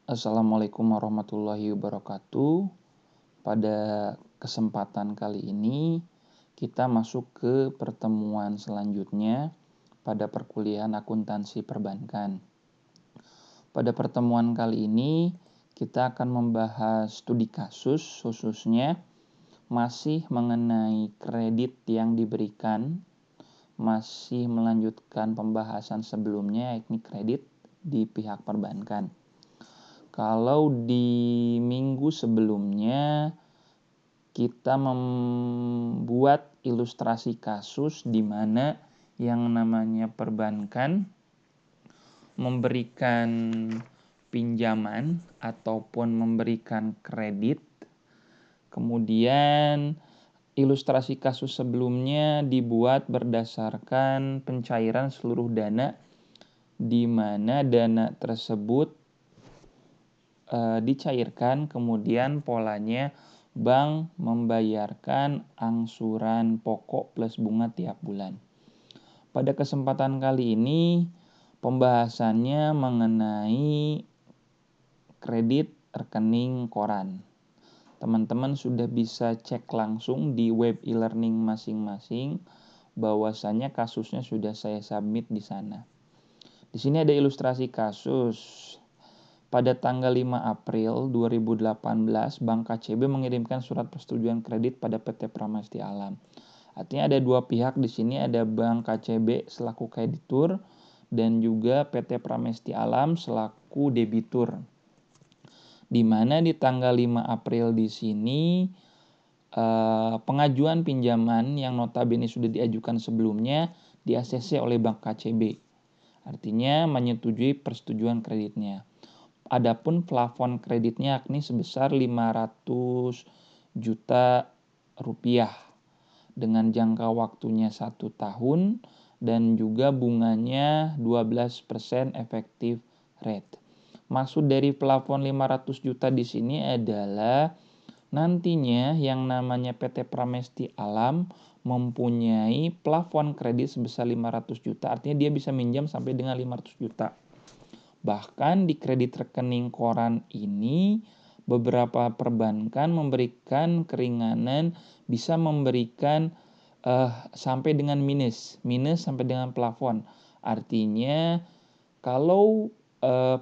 Assalamualaikum warahmatullahi wabarakatuh. Pada kesempatan kali ini kita masuk ke pertemuan selanjutnya pada perkuliahan akuntansi perbankan. Pada pertemuan kali ini kita akan membahas studi kasus, khususnya masih mengenai kredit yang diberikan, masih melanjutkan pembahasan sebelumnya yakni kredit di pihak perbankan. Kalau di minggu sebelumnya kita membuat ilustrasi kasus di mana yang namanya perbankan memberikan pinjaman ataupun memberikan kredit. Kemudian ilustrasi kasus sebelumnya dibuat berdasarkan pencairan seluruh dana, di mana dana tersebut dicairkan, kemudian polanya bank membayarkan angsuran pokok plus bunga tiap bulan. Pada kesempatan kali ini pembahasannya mengenai kredit rekening koran. Teman-teman sudah bisa cek langsung di web e-learning masing-masing bahwasanya kasusnya sudah saya submit di sana. Di sini ada ilustrasi kasus. Pada tanggal 5 April 2018, Bank KCB mengirimkan surat persetujuan kredit pada PT Pramesti Alam. Artinya ada dua pihak di sini, ada Bank KCB selaku kreditur dan juga PT Pramesti Alam selaku debitur. Di mana di tanggal 5 April di sini pengajuan pinjaman yang notabene sudah diajukan sebelumnya di-ACC oleh Bank KCB. Artinya menyetujui persetujuan kreditnya. Adapun plafon kreditnya yakni sebesar 500 juta rupiah dengan jangka waktunya 1 tahun dan juga bunganya 12% efektif rate. Maksud dari plafon 500 juta di sini adalah nantinya yang namanya PT Pramesti Alam mempunyai plafon kredit sebesar 500 juta, artinya dia bisa minjam sampai dengan 500 juta. Bahkan di kredit rekening koran ini beberapa perbankan memberikan keringanan, bisa memberikan sampai dengan minus sampai dengan plafon. Artinya kalau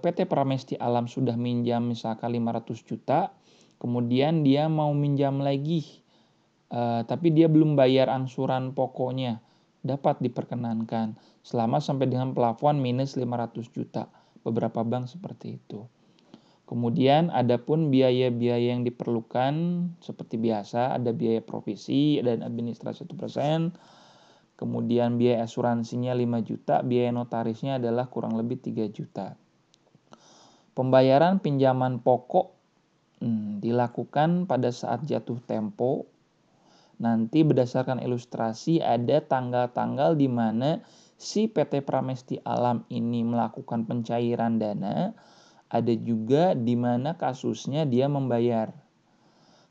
PT Pramesti Alam sudah minjam misalkan 500 juta, kemudian dia mau minjam lagi tapi dia belum bayar angsuran pokoknya, dapat diperkenankan selama sampai dengan plafon minus 500 juta. Beberapa bank seperti itu. Kemudian adapun biaya-biaya yang diperlukan seperti biasa, ada biaya provisi dan administrasi 1%, kemudian biaya asuransinya 5 juta, biaya notarisnya adalah kurang lebih 3 juta. Pembayaran pinjaman pokok dilakukan pada saat jatuh tempo. Nanti berdasarkan ilustrasi ada tanggal-tanggal di mana si PT Pramesti Alam ini melakukan pencairan dana, ada juga di mana kasusnya dia membayar.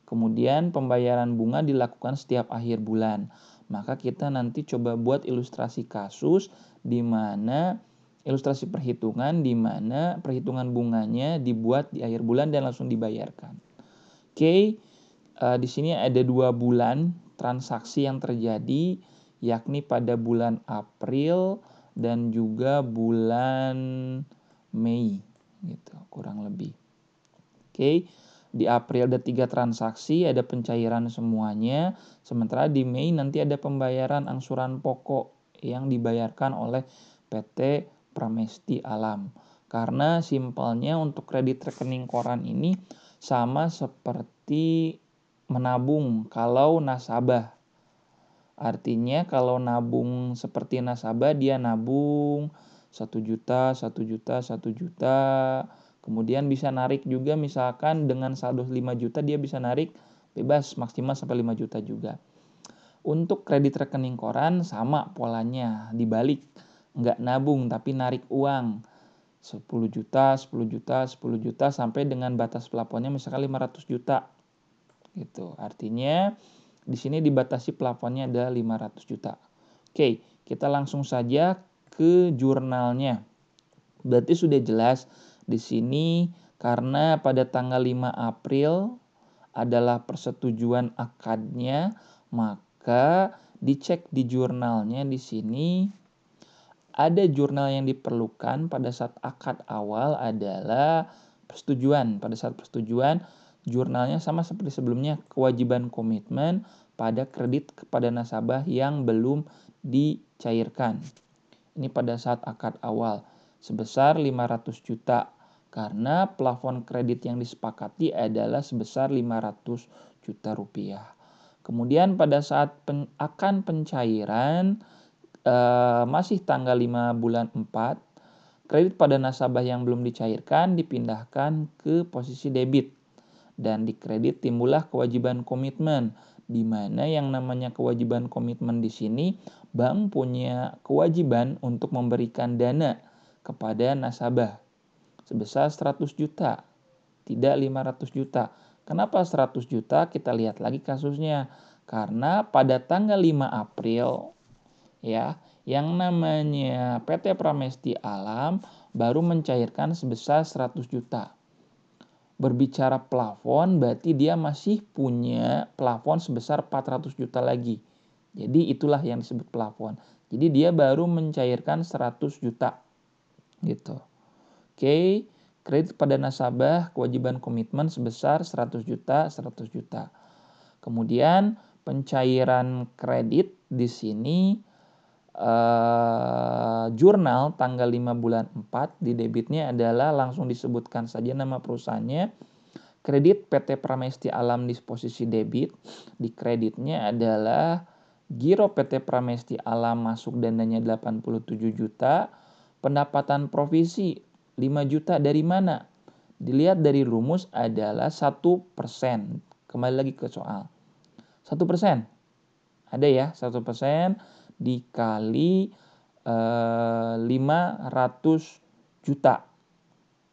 Kemudian pembayaran bunga dilakukan setiap akhir bulan. Maka kita nanti coba buat ilustrasi kasus di mana ilustrasi perhitungan di mana perhitungan bunganya dibuat di akhir bulan dan langsung dibayarkan. Oke, di sini ada 2 bulan transaksi yang terjadi, yakni pada bulan April dan juga bulan Mei gitu kurang lebih. Oke, di April ada 3 transaksi, ada pencairan semuanya, sementara di Mei nanti ada pembayaran angsuran pokok yang dibayarkan oleh PT Pramesti Alam. Karena simpelnya untuk kredit rekening koran ini sama seperti menabung kalau nasabah. Artinya kalau nabung seperti nasabah, dia nabung 1 juta, 1 juta, 1 juta, kemudian bisa narik juga misalkan dengan saldo 5 juta dia bisa narik bebas maksimal sampai 5 juta juga. Untuk kredit rekening koran sama polanya, dibalik, nggak nabung tapi narik uang 10 juta, 10 juta, 10 juta sampai dengan batas plafonnya misalkan 500 juta. Gitu. Artinya di sini dibatasi plafonnya adalah 500 juta. Oke, kita langsung saja ke jurnalnya. Berarti sudah jelas di sini Karena pada tanggal 5 April adalah persetujuan akadnya, maka dicek di jurnalnya di sini ada jurnal yang diperlukan pada saat akad awal adalah persetujuan. Pada saat persetujuan, jurnalnya sama seperti sebelumnya, kewajiban komitmen pada kredit kepada nasabah yang belum dicairkan. Ini pada saat akad awal sebesar 500 juta karena plafon kredit yang disepakati adalah sebesar 500 juta rupiah. Kemudian pada saat akan pencairan masih tanggal 5 bulan 4, kredit pada nasabah yang belum dicairkan dipindahkan ke posisi debit dan di kredit timbullah kewajiban komitmen, di mana yang namanya kewajiban komitmen di sini bank punya kewajiban untuk memberikan dana kepada nasabah sebesar 100 juta, tidak 500 juta. Kenapa 100 juta? Kita lihat lagi kasusnya. Karena pada tanggal 5 April ya, yang namanya PT Pramesti Alam baru mencairkan sebesar 100 juta. Berbicara plafon berarti dia masih punya plafon sebesar 400 juta lagi. Jadi itulah yang disebut plafon. Jadi dia baru mencairkan 100 juta gitu. Oke, kredit pada nasabah kewajiban komitmen sebesar 100 juta, 100 juta. Kemudian pencairan kredit di sini jurnal tanggal 5 bulan 4 di debitnya adalah langsung disebutkan saja nama perusahaannya. Kredit PT Pramesti Alam di posisi debit, di kreditnya adalah giro PT Pramesti Alam masuk dananya 87 juta, pendapatan provisi 5 juta dari mana? Dilihat dari rumus adalah 1%. Kembali lagi ke soal. 1%. Ada ya, 1% dikali 500 juta.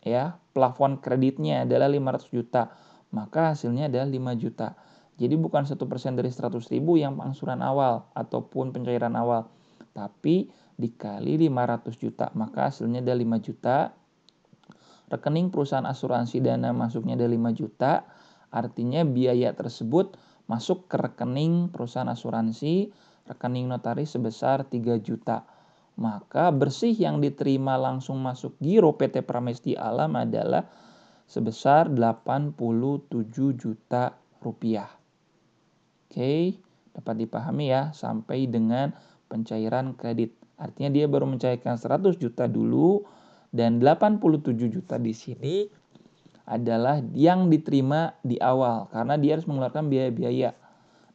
Ya, plafon kreditnya adalah 500 juta. Maka hasilnya adalah 5 juta. Jadi bukan 1% dari 100.000 yang angsuran awal ataupun pencairan awal. Tapi dikali 500 juta. Maka hasilnya adalah 5 juta. Rekening perusahaan asuransi dana masuknya ada 5 juta, artinya biaya tersebut masuk ke rekening perusahaan asuransi, rekening notaris sebesar 3 juta. Maka bersih yang diterima langsung masuk giro PT Pramesti Alam adalah sebesar 87 juta rupiah. Oke, dapat dipahami ya sampai dengan pencairan kredit. Artinya dia baru mencairkan 100 juta dulu, dan 87 juta di sini adalah yang diterima di awal karena dia harus mengeluarkan biaya-biaya.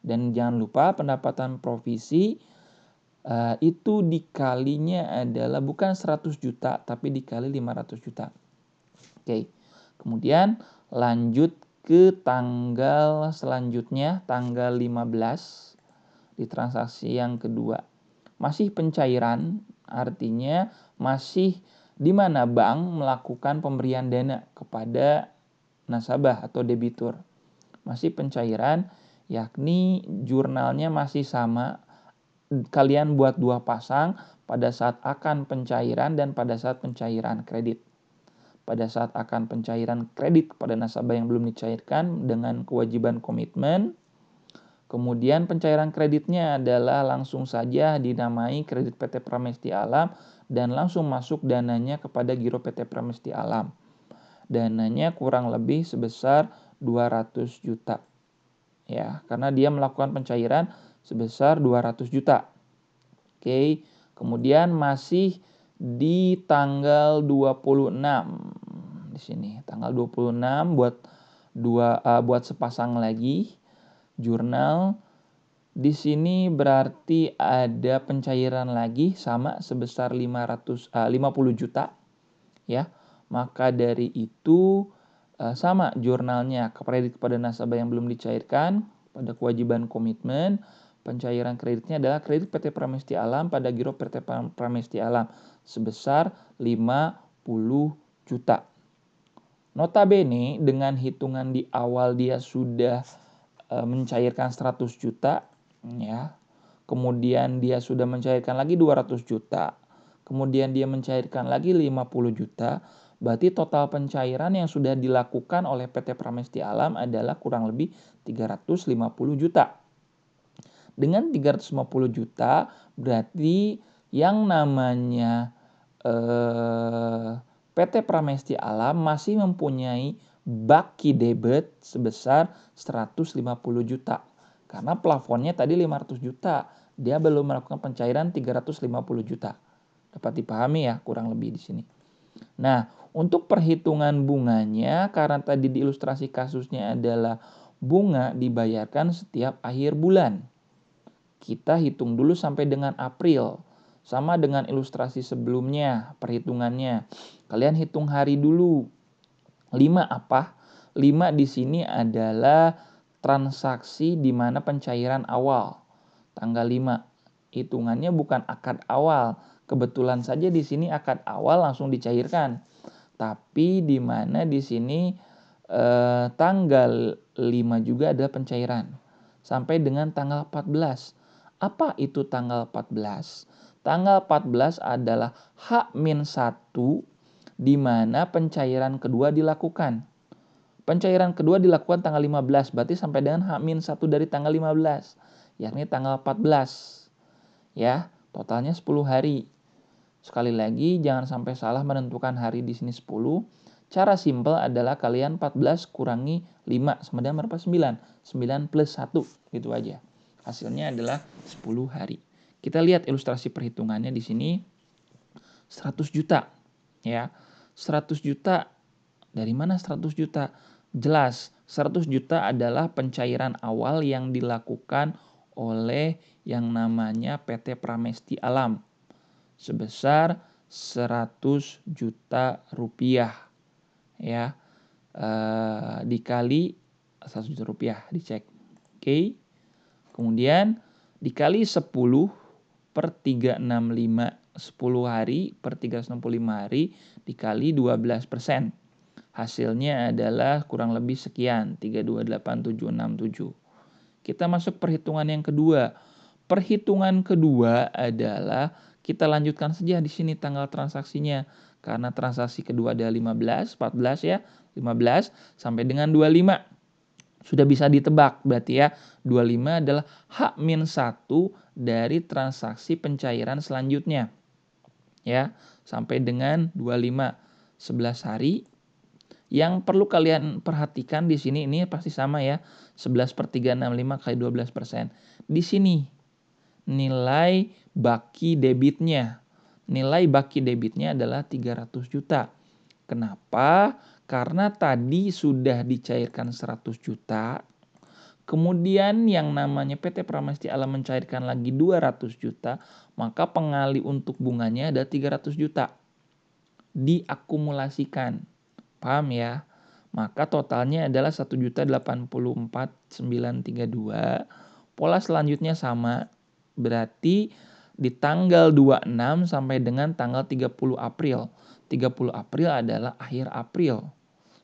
Dan jangan lupa pendapatan provisi itu dikalinya adalah bukan 100 juta tapi dikali 500 juta. Oke. Kemudian lanjut ke tanggal selanjutnya, tanggal 15 di transaksi yang kedua. Masih pencairan, artinya masih di mana bank melakukan pemberian dana kepada nasabah atau debitur. Masih pencairan, yakni jurnalnya masih sama. Kalian buat 2 pasang pada saat akan pencairan dan pada saat pencairan kredit. Pada saat akan pencairan kredit kepada nasabah yang belum dicairkan dengan kewajiban komitmen. Kemudian pencairan kreditnya adalah langsung saja dinamai kredit PT Pramesti Alam dan langsung masuk dananya kepada giro PT Pramesti Alam. Dananya kurang lebih sebesar 200 juta. Ya, karena dia melakukan pencairan sebesar 200 juta. Oke, kemudian masih di tanggal 26. Di sini tanggal 26 buat sepasang lagi jurnal. Di sini berarti ada pencairan lagi sama sebesar 50 juta ya. Maka dari itu sama jurnalnya kredit kepada nasabah yang belum dicairkan pada kewajiban komitmen. Pencairan kreditnya adalah kredit PT Pramesti Alam pada giro PT Pramesti Alam sebesar 50 juta. Notabene dengan hitungan di awal dia sudah mencairkan 100 juta ya. Kemudian dia sudah mencairkan lagi 200 juta. Kemudian dia mencairkan lagi 50 juta. Berarti total pencairan yang sudah dilakukan oleh PT Pramesti Alam adalah kurang lebih 350 juta. Dengan 350 juta berarti yang namanya PT Pramesti Alam masih mempunyai baki debit sebesar 150 juta. Karena plafonnya tadi 500 juta, dia belum melakukan pencairan 350 juta. Dapat dipahami ya kurang lebih di sini. Nah, untuk perhitungan bunganya, karena tadi di ilustrasi kasusnya adalah bunga dibayarkan setiap akhir bulan. Kita hitung dulu sampai dengan April. Sama dengan ilustrasi sebelumnya, perhitungannya. Kalian hitung hari dulu. 5 apa? 5 di sini adalah transaksi di mana pencairan awal. Tanggal 5. Hitungannya bukan akad awal. Kebetulan saja di sini akad awal langsung dicairkan. Tapi di mana di sini tanggal 5 juga ada pencairan. Sampai dengan tanggal 14. Apa itu tanggal 14? Tanggal 14 adalah H-1 di mana pencairan kedua dilakukan. Pencairan kedua dilakukan tanggal 15, berarti sampai dengan H-1 dari tanggal 15, yakni tanggal 14. Ya, totalnya 10 hari. Sekali lagi, jangan sampai salah menentukan hari di sini 10. Cara simpel adalah kalian 14 kurangi 5 sama dengan berapa? 9. 9 plus 1, gitu aja. Hasilnya adalah 10 hari. Kita lihat ilustrasi perhitungannya di sini. 100 juta. Ya, 100 juta. Dari mana 100 juta? Jelas, 100 juta adalah pencairan awal yang dilakukan oleh yang namanya PT Pramesti Alam sebesar 100 juta rupiah, ya, dikali 100 juta rupiah, dicek. Oke. Kemudian dikali 10 per 365, 10 hari per 365 hari dikali 12%. Hasilnya adalah kurang lebih sekian, 328.767. Kita masuk perhitungan yang kedua. Perhitungan kedua adalah kita lanjutkan saja di sini tanggal transaksinya. Karena transaksi kedua ada 15, 14 ya, 15 sampai dengan 25. Sudah bisa ditebak, berarti ya 25 adalah H-1 dari transaksi pencairan selanjutnya. Ya, sampai dengan 25, 11 hari. Yang perlu kalian perhatikan di sini ini pasti sama ya, 11 per 365 kali 12%. Di sini nilai baki debitnya. Nilai baki debitnya adalah 300 juta. Kenapa? Karena tadi sudah dicairkan 100 juta. Kemudian yang namanya PT Pramesti Alam mencairkan lagi 200 juta. Maka pengali untuk bunganya ada 300 juta. Diakumulasikan. Paham ya? Maka totalnya adalah 1.084.932. Pola selanjutnya sama. Berarti di tanggal 26 sampai dengan tanggal 30 April. 30 April adalah akhir April.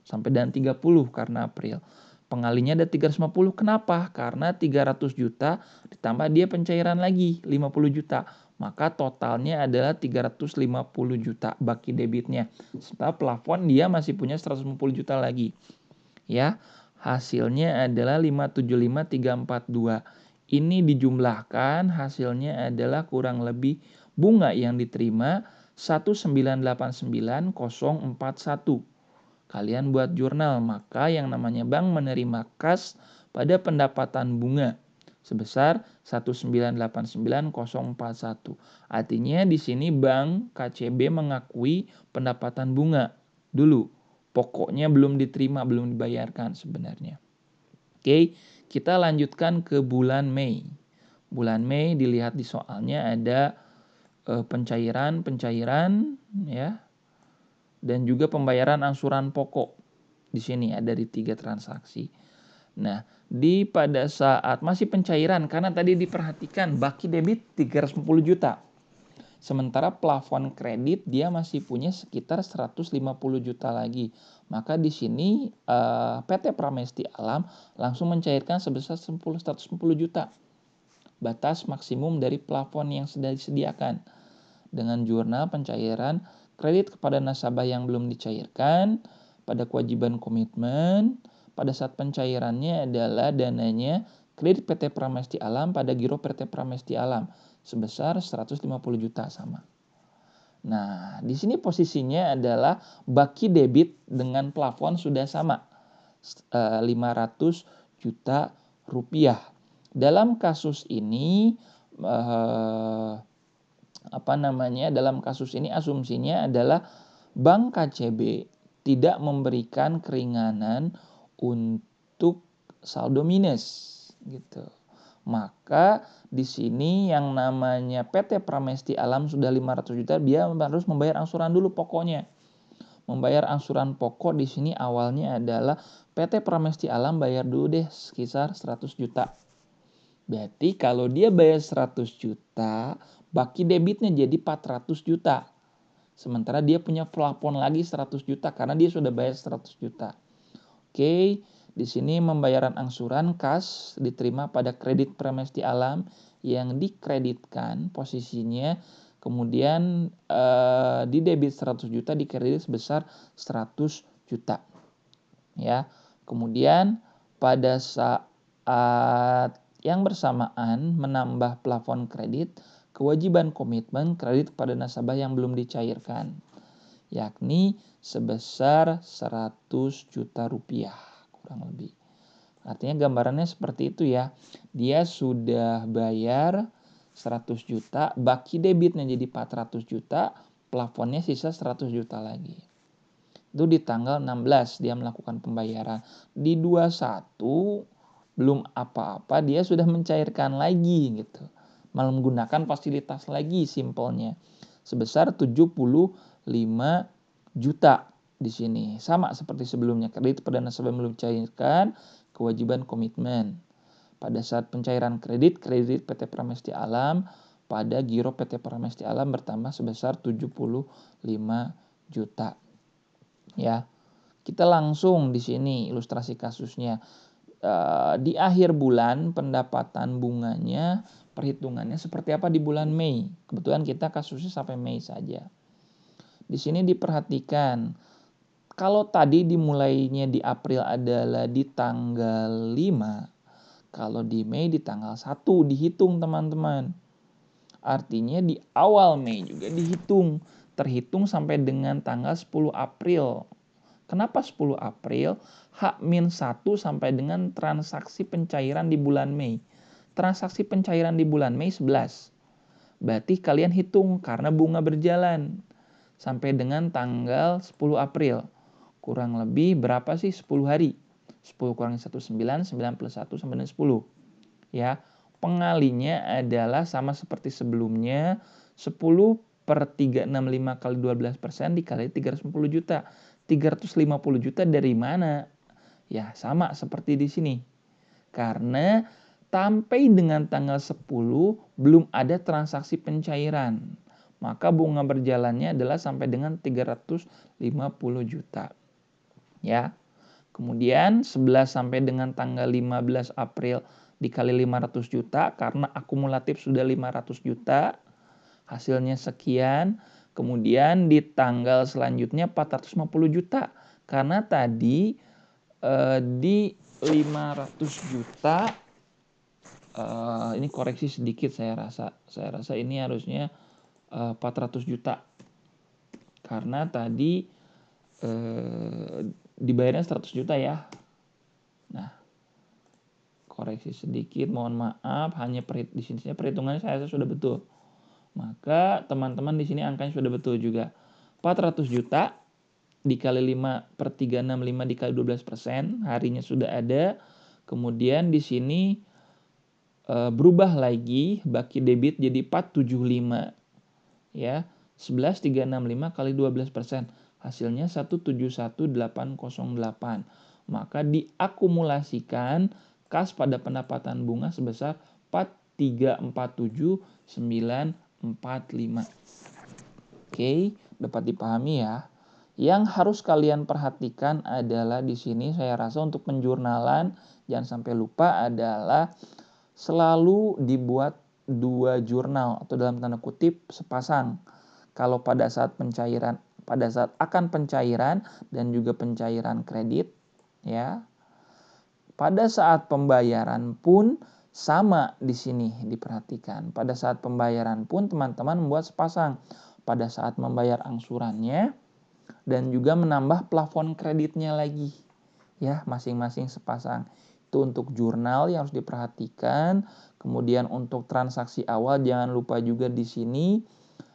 Sampai dengan 30 karena April. Pengalinya ada 350. Kenapa? Karena 300 juta ditambah dia pencairan lagi 50 juta. Maka totalnya adalah 350 juta baki debitnya. Setelah plafon dia masih punya 150 juta lagi. Ya, hasilnya adalah 575.342. Ini dijumlahkan hasilnya adalah kurang lebih bunga yang diterima 1.989.041. Kalian buat jurnal, maka yang namanya bank menerima kas pada pendapatan bunga sebesar 1.989.041. Artinya di sini bank KCB mengakui pendapatan bunga dulu. Pokoknya belum diterima, belum dibayarkan sebenarnya. Oke, kita lanjutkan ke bulan Mei. Bulan Mei dilihat di soalnya ada pencairan ya. Dan juga pembayaran angsuran pokok. Di sini ada di 3 transaksi. Nah, pada saat masih pencairan karena tadi diperhatikan baki debit 350 juta. Sementara plafon kredit dia masih punya sekitar 150 juta lagi. Maka di sini PT Pramesti Alam langsung mencairkan sebesar 150 juta. Batas maksimum dari plafon yang sudah disediakan. Dengan jurnal pencairan kredit kepada nasabah yang belum dicairkan, pada kewajiban komitmen, pada saat pencairannya adalah dananya kredit PT Pramesti Alam pada giro PT Pramesti Alam sebesar 150 juta sama. Nah, di sini posisinya adalah baki debit dengan plafon sudah sama, 500 juta rupiah. Dalam kasus ini, dalam kasus ini asumsinya adalah Bank KCB tidak memberikan keringanan untuk saldo minus, gitu. Maka di sini yang namanya PT Pramesti Alam sudah 500 juta, dia harus membayar angsuran dulu pokoknya. Membayar angsuran pokok di sini awalnya adalah PT Pramesti Alam bayar dulu deh sekitar 100 juta. Berarti kalau dia bayar 100 juta, baki debitnya jadi 400 juta. Sementara dia punya plafon lagi 100 juta karena dia sudah bayar 100 juta. Oke. Di sini pembayaran angsuran kas diterima pada kredit Pramesti Alam yang dikreditkan posisinya, kemudian di debit 100 juta, di kredit sebesar 100 juta. Ya. Kemudian pada saat yang bersamaan menambah plafon kredit, kewajiban komitmen kredit pada nasabah yang belum dicairkan, yakni sebesar 100 juta rupiah. Kurang lebih. Artinya gambarannya seperti itu ya. Dia sudah bayar 100 juta, baki debitnya jadi 400 juta, plafonnya sisa 100 juta lagi. Itu di tanggal 16 dia melakukan pembayaran. Di 21 belum apa-apa dia sudah mencairkan lagi gitu. Menggunakan fasilitas lagi simpelnya. Sebesar 75 juta. Di sini sama seperti sebelumnya, kredit pada nasabah belum cairkan, kewajiban komitmen. Pada saat pencairan kredit PT Pramesti Alam pada giro PT Pramesti Alam bertambah sebesar 75 juta. Ya. Kita langsung di sini ilustrasi kasusnya. Di akhir bulan pendapatan bunganya perhitungannya seperti apa di bulan Mei. Kebetulan kita kasusnya sampai Mei saja. Di sini diperhatikan, kalau tadi dimulainya di April adalah di tanggal 5, kalau di Mei di tanggal 1 dihitung teman-teman. Artinya di awal Mei juga dihitung, terhitung sampai dengan tanggal 10 April. Kenapa 10 April? H-1 sampai dengan transaksi pencairan di bulan Mei. Transaksi pencairan di bulan Mei 11. Berarti kalian hitung karena bunga berjalan sampai dengan tanggal 10 April. Kurang lebih berapa sih 10 hari? 10 kurangi 1, 9, 9 plus 1 sama dengan 10. Ya, pengalinya adalah sama seperti sebelumnya, 10 per 365 kali 12% dikali 350 juta. 350 juta dari mana? Ya, sama seperti di sini. Karena sampai dengan tanggal 10 belum ada transaksi pencairan. Maka bunga berjalannya adalah sampai dengan 350 juta. Ya. Kemudian 11 sampai dengan tanggal 15 April dikali 500 juta karena akumulatif sudah 500 juta. Hasilnya sekian. Kemudian di tanggal selanjutnya 450 juta karena tadi di 500 juta ini koreksi sedikit saya rasa ini harusnya 400 juta karena tadi dibayarnya 100 juta ya. Nah, koreksi sedikit, mohon maaf, hanya di sini perhitungannya saya sudah betul. Maka teman-teman di sini angkanya sudah betul juga. 400 juta dikali 5 per 365 dikali 12%, harinya sudah ada. Kemudian di sini berubah lagi baki debit jadi 475. Ya, 11.365 kali 12%. Hasilnya 171.808. Maka diakumulasikan kas pada pendapatan bunga sebesar 4.347.945. Oke, dapat dipahami ya. Yang harus kalian perhatikan adalah di sini saya rasa untuk penjurnalan jangan sampai lupa adalah selalu dibuat 2 jurnal atau dalam tanda kutip sepasang. Kalau pada saat akan pencairan dan juga pencairan kredit, ya. Pada saat pembayaran pun sama di sini diperhatikan. Pada saat pembayaran pun teman-teman membuat sepasang. Pada saat membayar angsurannya dan juga menambah plafon kreditnya lagi. Ya, masing-masing sepasang. Itu untuk jurnal yang harus diperhatikan. Kemudian untuk transaksi awal jangan lupa juga di sini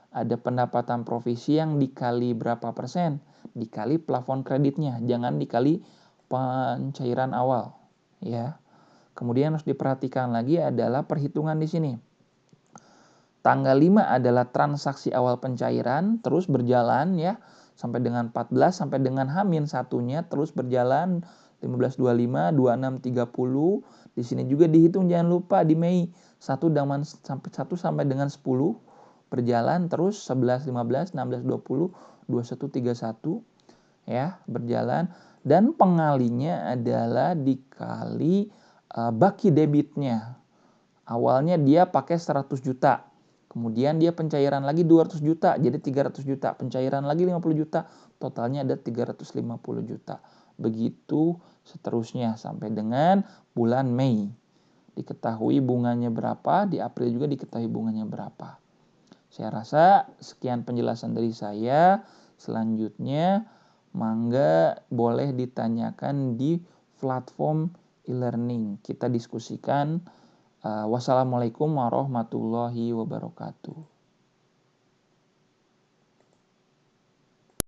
ada pendapatan provisi yang dikali berapa persen? Dikali plafon kreditnya, jangan dikali pencairan awal, ya. Kemudian harus diperhatikan lagi adalah perhitungan di sini. Tanggal 5 adalah transaksi awal pencairan, terus berjalan ya sampai dengan 14 sampai dengan H-1-nya terus berjalan 15, 25, 26, 30. Di sini juga dihitung jangan lupa di Mei 1 sampai dengan 10 berjalan terus 11, 15, 16, 20, 21, 31 ya berjalan, dan pengalinya adalah dikali baki debitnya. Awalnya dia pakai 100 juta. Kemudian dia pencairan lagi 200 juta, jadi 300 juta. Pencairan lagi 50 juta, totalnya ada 350 juta. Begitu seterusnya sampai dengan bulan Mei. Diketahui bunganya berapa, di April juga diketahui bunganya berapa. Saya rasa sekian penjelasan dari saya. Selanjutnya, mangga boleh ditanyakan di platform e-learning. Kita diskusikan. Wassalamualaikum warahmatullahi wabarakatuh.